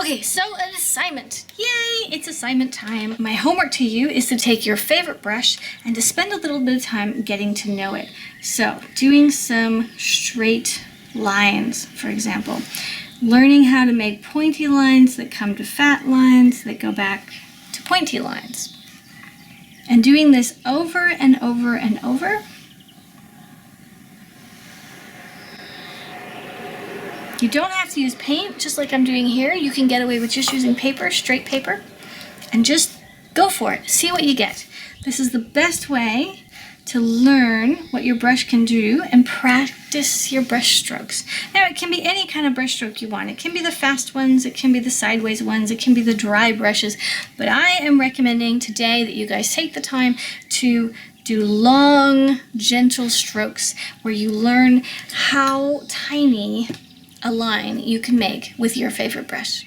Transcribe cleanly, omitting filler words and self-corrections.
Okay, so an assignment. Yay, it's assignment time. My homework to you is to take your favorite brush and to spend a little bit of time getting to know it. So, doing some straight lines, for example. Learning how to make pointy lines that come to fat lines that go back to pointy lines. And doing this over and over and over. You don't have to use paint, just like I'm doing here. You can get away with just using paper, straight paper, and just go for it. See what you get. This is the best way to learn what your brush can do and practice your brush strokes. Now, it can be any kind of brush stroke you want. It can be the fast ones, it can be the sideways ones, it can be the dry brushes, but I am recommending today that you guys take the time to do long, gentle strokes where you learn how tiny a line you can make with your favorite brush.